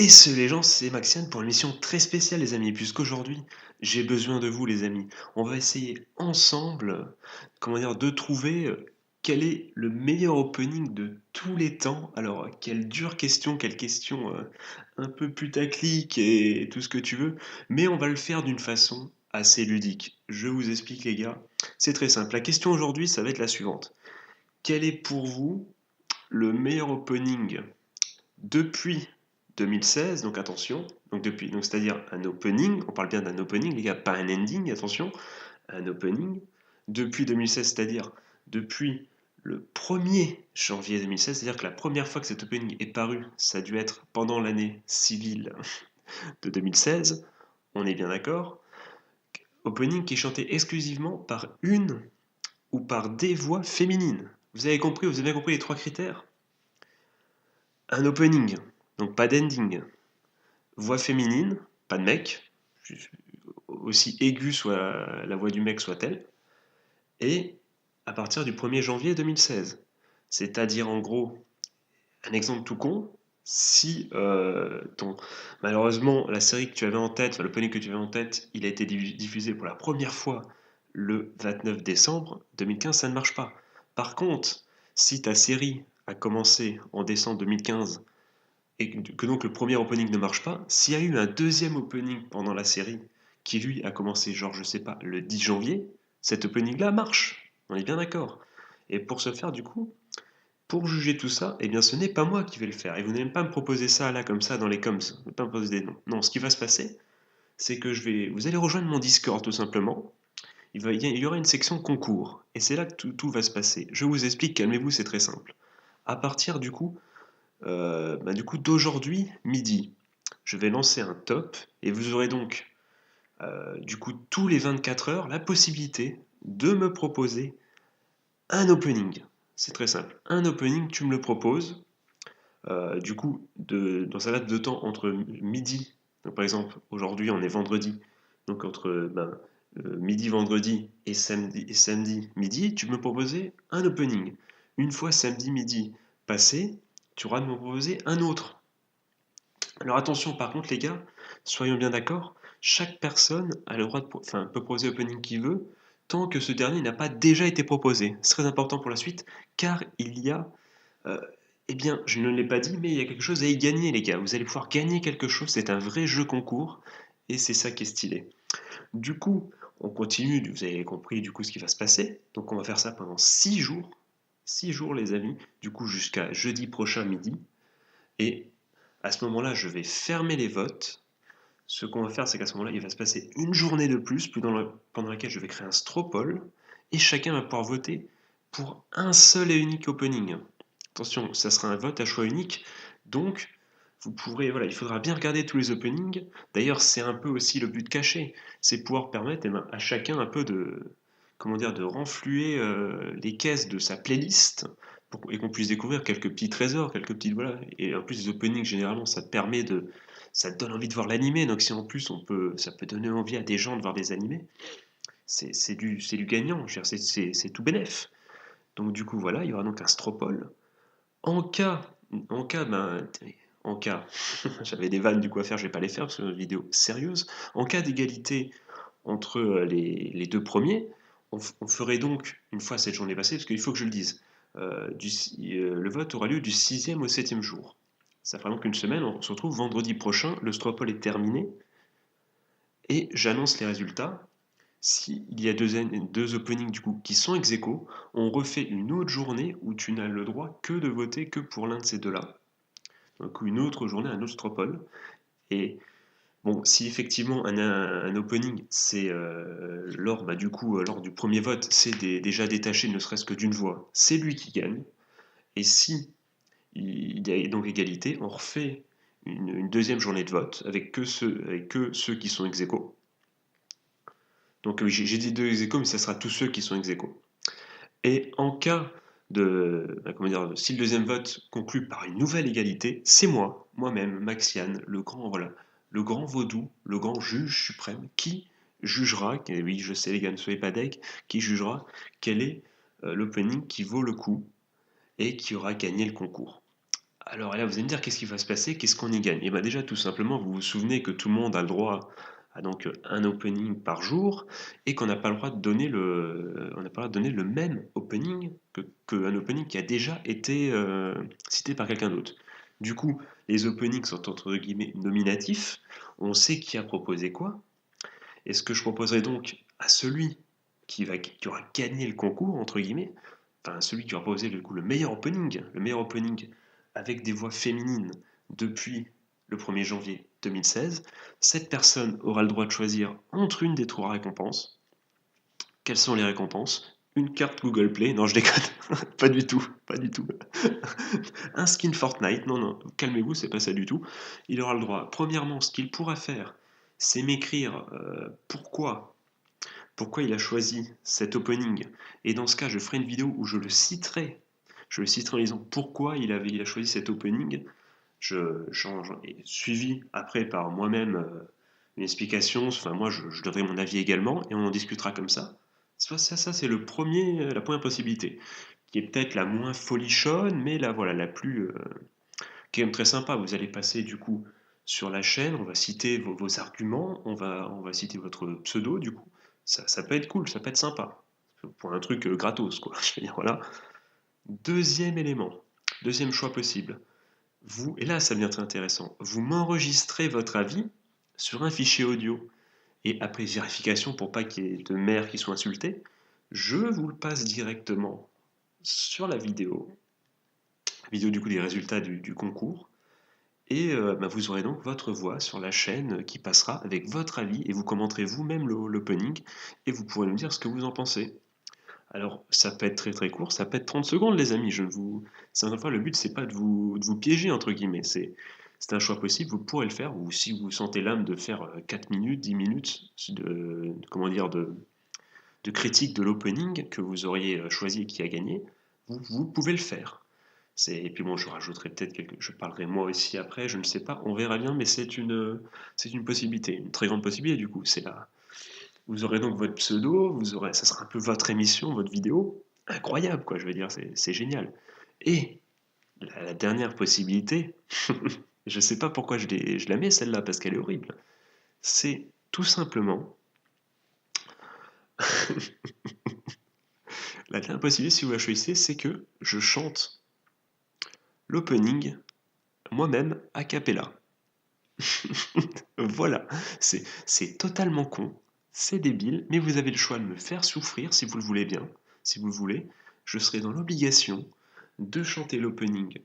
Et ce les gens, c'est Maxiane pour une mission très spéciale les amis, puisqu'aujourd'hui, j'ai besoin de vous les amis. On va essayer ensemble, comment dire, de trouver quel est le meilleur opening de tous les temps. Alors, quelle dure question, quelle question un peu putaclic et tout ce que tu veux, mais on va le faire d'une façon assez ludique. Je vous explique les gars, c'est très simple. La question aujourd'hui, ça va être la suivante. Quel est pour vous le meilleur opening depuis 2016, donc attention, donc c'est-à-dire un opening, on parle bien d'un opening, les gars, pas un ending, attention, un opening, depuis 2016, c'est-à-dire depuis le 1er janvier 2016, c'est-à-dire que la première fois que cet opening est paru, ça a dû être pendant l'année civile de 2016, on est bien d'accord, opening qui est chanté exclusivement par une ou par des voix féminines. Vous avez compris, vous avez bien compris les trois critères? Un opening, donc pas d'ending, voix féminine, pas de mec, aussi aiguë soit la voix du mec soit-elle, et à partir du 1er janvier 2016. C'est-à-dire en gros, un exemple tout con, si malheureusement la série que tu avais en tête, enfin, le poney que tu avais en tête, il a été diffusé pour la première fois le 29 décembre 2015, ça ne marche pas. Par contre, si ta série a commencé en décembre 2015 et que donc le premier opening ne marche pas, s'il y a eu un deuxième opening pendant la série qui lui a commencé genre je sais pas le 10 janvier, cet opening là marche. On est bien d'accord. Et pour ce faire du coup, pour juger tout ça, eh bien ce n'est pas moi qui vais le faire. Et vous n'allez pas me proposer ça là comme ça dans les coms. Vous n'allez pas me poser des noms. Non, ce qui va se passer, c'est que vous allez rejoindre mon Discord tout simplement. Il y aura une section concours. Et c'est là que tout va se passer. Je vous explique, calmez-vous, c'est très simple. À partir du coup d'aujourd'hui midi, je vais lancer un top et vous aurez donc du coup tous les 24 heures la possibilité de me proposer un opening. C'est très simple. Un opening, tu me le proposes. Du coup, dans sa date de temps entre midi, donc par exemple aujourd'hui on est vendredi, donc entre midi vendredi et samedi midi, tu me proposais un opening. Une fois samedi midi passé, tu auras de me proposer un autre. Alors attention par contre les gars, soyons bien d'accord, chaque personne a le droit peut proposer l'opening qu'il veut, tant que ce dernier n'a pas déjà été proposé. C'est très important pour la suite, car il y a... euh, eh bien, je ne l'ai pas dit, mais il y a quelque chose à y gagner les gars. Vous allez pouvoir gagner quelque chose, c'est un vrai jeu concours, et c'est ça qui est stylé. Du coup, on continue, vous avez compris du coup ce qui va se passer. Donc on va faire ça pendant 6 jours. 6 jours les amis, du coup jusqu'à jeudi prochain midi. Et à ce moment-là, je vais fermer les votes. Ce qu'on va faire, c'est qu'à ce moment-là, il va se passer une journée de plus, pendant laquelle je vais créer un stropole, et chacun va pouvoir voter pour un seul et unique opening. Attention, ça sera un vote à choix unique, donc voilà, il faudra bien regarder tous les openings. D'ailleurs, c'est un peu aussi le but caché, c'est pouvoir permettre à chacun un peu comment dire, de renfluer les caisses de sa playlist et qu'on puisse découvrir quelques petits trésors, quelques petites voilà. Et en plus, les openings généralement, ça te donne envie de voir l'animé. Donc si en plus ça peut donner envie à des gens de voir des animés, c'est du gagnant. Je veux dire, c'est tout bénef. Donc du coup, voilà, il y aura donc un stropole. En cas, en cas, ben, en cas, j'avais des vannes du coup à faire, je vais pas les faire parce que c'est une vidéo sérieuse. En cas d'égalité entre les deux premiers, on ferait donc, une fois cette journée passée, parce qu'il faut que je le dise, le vote aura lieu du 6e au 7e jour. Ça fera donc une semaine, on se retrouve vendredi prochain, le stropole est terminé, et j'annonce les résultats. S'il y a deux openings du coup qui sont ex aequo, on refait une autre journée où tu n'as le droit que de voter que pour l'un de ces deux-là. Donc une autre journée, un autre stropole. Et bon, si effectivement un opening, c'est lors du premier vote, c'est déjà détaché ne serait-ce que d'une voix, c'est lui qui gagne. Et si il y a donc égalité, on refait une deuxième journée de vote avec que ceux qui sont ex aequo. Donc oui, j'ai dit deux ex aequo, mais ça sera tous ceux qui sont ex aequo. Et en cas comment dire, si le deuxième vote conclut par une nouvelle égalité, c'est moi-même, Maxiane, voilà, le grand vaudou, le grand juge suprême, qui jugera, et oui, je sais les gars, ne soyez pas deg, qui jugera quel est l'opening qui vaut le coup et qui aura gagné le concours. Alors là, vous allez me dire qu'est-ce qui va se passer? Qu'est-ce qu'on y gagne? Et bah, déjà, tout simplement, vous vous souvenez que tout le monde a le droit à donc, un opening par jour et qu'on n'a pas le droit de donner on n'a pas le droit de donner le même opening qu'un opening qui a déjà été, cité par quelqu'un d'autre. Du coup, les openings sont entre guillemets «nominatifs», on sait qui a proposé quoi et ce que je proposerais donc à celui qui aura «gagné le concours» entre guillemets, enfin celui qui aura proposé du coup le meilleur opening avec des voix féminines depuis le 1er janvier 2016, cette personne aura le droit de choisir entre une des trois récompenses. Quelles sont les récompenses? Une carte Google Play, non je déconne, pas du tout, pas du tout. Un skin Fortnite, non, non, calmez-vous, c'est pas ça du tout. Il aura le droit, premièrement, ce qu'il pourra faire, c'est m'écrire pourquoi il a choisi cet opening. Et dans ce cas, je ferai une vidéo où je le citerai. Je le citerai en disant pourquoi il a choisi cet opening. Je change, et suivi après par moi-même une explication. Enfin, moi, je donnerai mon avis également et on en discutera comme ça. Ça c'est la première possibilité, qui est peut-être la moins folichonne, mais la voilà, la plus, qui est même très sympa. Vous allez passer du coup sur la chaîne, on va citer vos arguments, on va citer votre pseudo du coup. Ça peut être cool, ça peut être sympa. Pour un truc gratos, quoi. Je veux dire, voilà. Deuxième élément, deuxième choix possible. Vous, et là ça devient très intéressant, vous m'enregistrez votre avis sur un fichier audio. Et après vérification, pour pas qu'il y ait de mères qui soient insultées, je vous le passe directement sur la vidéo du coup des résultats du concours. Et bah, vous aurez donc votre voix sur la chaîne qui passera avec votre avis et vous commenterez vous-même l'opening et vous pourrez nous dire ce que vous en pensez. Alors, ça peut être très très court, ça peut être 30 secondes, les amis. C'est encore une fois, le but, c'est pas de vous piéger, entre guillemets. C'est un choix possible, vous pourrez le faire, ou si vous sentez l'âme de faire 4 minutes, 10 minutes comment dire, de critique de l'opening que vous auriez choisi et qui a gagné, vous pouvez le faire. Et puis bon, je rajouterai peut-être je parlerai moi aussi après, je ne sais pas, on verra bien, mais c'est une possibilité, une très grande possibilité du coup. Vous aurez donc votre pseudo, ça sera un peu votre émission, votre vidéo. Incroyable, quoi, je veux dire, c'est génial. Et la dernière possibilité, je ne sais pas pourquoi je la mets celle-là, parce qu'elle est horrible. C'est tout simplement, la dernière possibilité, si vous la choisissez, c'est que je chante l'opening moi-même a cappella. Voilà, c'est totalement con, c'est débile, mais vous avez le choix de me faire souffrir si vous le voulez bien, si vous le voulez. Je serai dans l'obligation de chanter l'opening.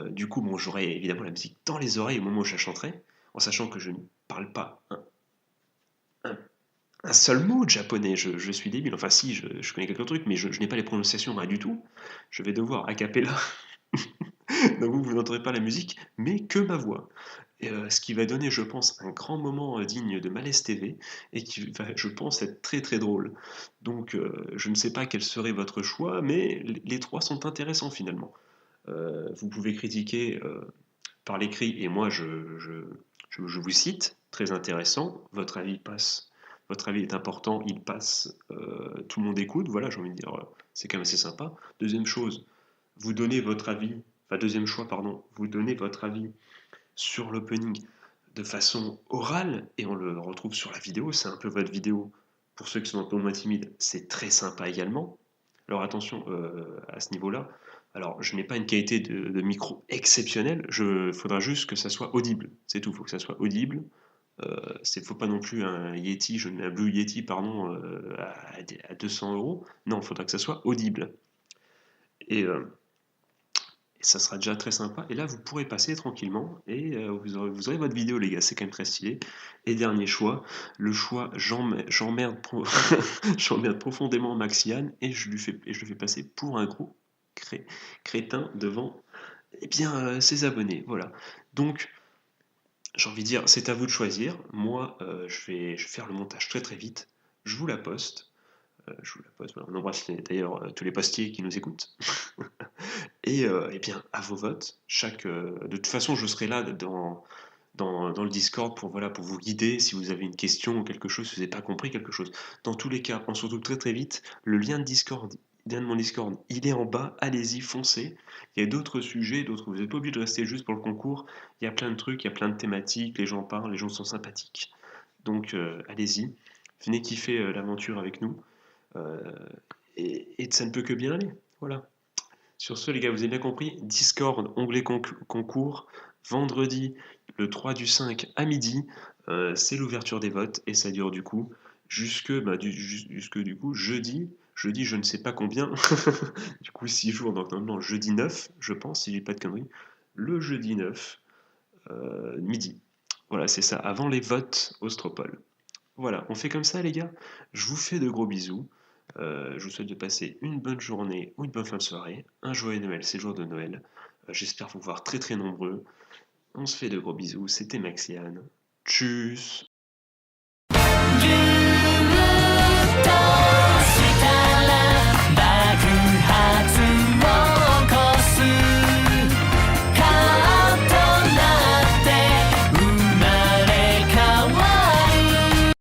Du coup, bon, j'aurai évidemment la musique dans les oreilles au moment où je la chanterai, en sachant que je ne parle pas un- un seul mot de japonais. Je suis débile. Enfin, si, je connais quelques trucs, mais je n'ai pas les prononciations, rien du tout. Je vais devoir a cappella. Donc vous n'entendrez pas la musique, mais que ma voix. Et, ce qui va donner, je pense, un grand moment digne de Malaise TV et qui va, je pense, être très très drôle. Donc je ne sais pas quel serait votre choix, mais les trois sont intéressants finalement. Vous pouvez critiquer par l'écrit et moi je vous cite, très intéressant, votre avis est important, il passe, tout le monde écoute, voilà, j'ai envie de dire, c'est quand même assez sympa. Deuxième chose, vous donnez votre avis, enfin deuxième choix, pardon, vous donnez votre avis sur l'opening de façon orale et on le retrouve sur la vidéo, c'est un peu votre vidéo. Pour ceux qui sont un peu moins timides, c'est très sympa également. Alors attention à ce niveau-là. Alors je n'ai pas une qualité de micro exceptionnelle, il faudra juste que ça soit audible. C'est tout, il faut que ça soit audible. Faut pas non plus un Blue Yeti pardon, à 200 euros. Non, il faudra que ça soit audible. Et ça sera déjà très sympa. Et là, vous pourrez passer tranquillement et vous aurez votre vidéo, les gars. C'est quand même très stylé. Et dernier choix, le choix j'emmerde j'emmerde profondément Maxiane et je le fais passer pour un gros crétin devant eh bien, ses abonnés. Voilà. Donc, j'ai envie de dire, c'est à vous de choisir. Moi, je vais faire le montage très très vite. Je vous la poste. Je vous la poste. Voilà. On embrasse d'ailleurs tous les postiers qui nous écoutent. Et eh bien, à vos votes. De toute façon, je serai là dans le Discord pour, voilà, pour vous guider si vous avez une question ou quelque chose, si vous n'avez pas compris quelque chose. Dans tous les cas, on se retrouve très très vite. Le lien de Discord lien de mon Discord, il est en bas, allez-y, foncez. Il y a d'autres sujets, d'autres, vous n'êtes pas obligé de rester juste pour le concours. Il y a plein de trucs, il y a plein de thématiques, les gens parlent, les gens sont sympathiques. Donc allez-y, venez kiffer l'aventure avec nous. Euh, et ça ne peut que bien aller. Voilà. Sur ce, les gars, vous avez bien compris, Discord, onglet concours, vendredi, le 3 du 5 à midi, c'est l'ouverture des votes et ça dure du coup jusque du coup jeudi je ne sais pas combien, du coup 6 jours, donc normalement jeudi 9, je pense, si je dis pas de conneries, le jeudi 9, midi. Voilà, c'est ça, avant les votes Ostropol. Voilà, on fait comme ça les gars. Je vous fais de gros bisous. Je vous souhaite de passer une bonne journée ou une bonne fin de soirée. Un joyeux Noël, c'est le jour de Noël. J'espère vous voir très très nombreux. On se fait de gros bisous. C'était Maxiane. Tchuss.